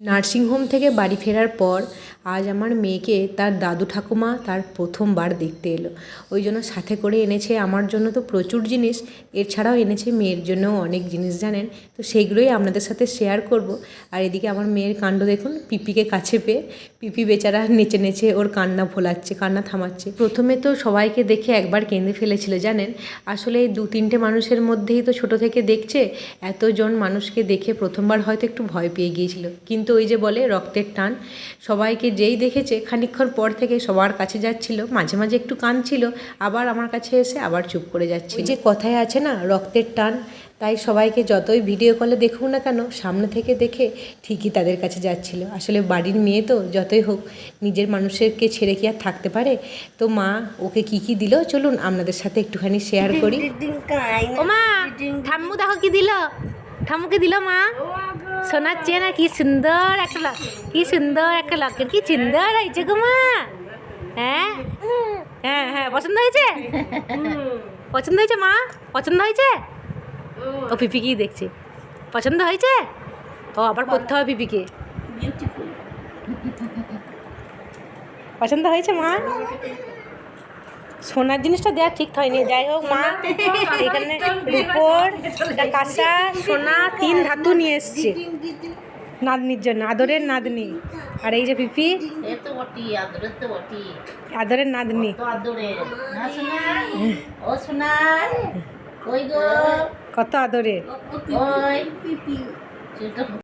Nursing home থেকে বাড়ি ফেরার পর আজ আমার মেয়েকে তার দাদু ঠাকুমা তার প্রথমবার দেখতে এলো। ওই জন্য সাথে করে এনেছে আমার জন্য তো প্রচুর জিনিস, এছাড়াও এনেছে মেয়ের জন্যও অনেক জিনিস জানেন। তো সেইগুলোই আপনাদের সাথে শেয়ার করব। আর এদিকে আমার মেয়ের কাণ্ড দেখুন, পিপিকে কাছে পেয়ে পিপি বেচারা নেচে নেচে ওর কান্না ভোলাচ্ছে, কান্না থামাচ্ছে। প্রথমে তো সবাইকে দেখে একবার কেঁদে ফেলেছিল জানেন। আসলে এই 2-3টে মানুষের মধ্যেই তো ছোট থেকে দেখছে, এতজন মানুষকে দেখে প্রথমবার হয়তো একটু ভয় পেয়ে গিয়েছিল। কিন্তু ওই যে বলে রক্তের টান, সবাইকে যেই দেখেছে খানিকক্ষণ পর থেকে সবার কাছে যাচ্ছিল, মাঝে মাঝে একটু কাঁদছিল, আবার আমার কাছে এসে আবার চুপ করে যাচ্ছে। ওই যে কথায় আছে না, রক্তের টান। তাই সবাইকে যতই ভিডিও কলে দেখুক না কেন, সামনে থেকে দেখে ঠিকই তাদের কাছে যাচ্ছিল। আসলে বাড়ির মেয়ে তো যতই হোক নিজের মানুষেরকে ছেড়ে কি আর থাকতে পারে। তো মা ওকে কি কি দিল চলুন আপনাদের সাথে একটুখানি শেয়ার করি। ও মা, ঠাম্মু দেখো কি দিল, ঠাম্মুকে দিল মা সোনার চেন। আর কি সুন্দর একটা, কি সুন্দর একটা লকেট, কি সুন্দর হয়েছে গো মা। হ্যাঁ হ্যাঁ হ্যাঁ, পছন্দ হয়েছে, পছন্দ হয়েছে মা, পছন্দ হয়েছে। ও পিপি কি দেখছে, পছন্দ হয়েছে। ও আবার করতে হবে পিপিকে, পছন্দ হয়েছে মা। সোনার জিনিসটা দেওয়া ঠিক হয়নি, যাই হোক মা এখানে রূপোর কাঁসা সোনা 3 ধাতু নিয়ে এসছে নাতনির জন্য, আদরের নাতনি। আর এই যে পিপি আদরের নাতনি, কত আদরের।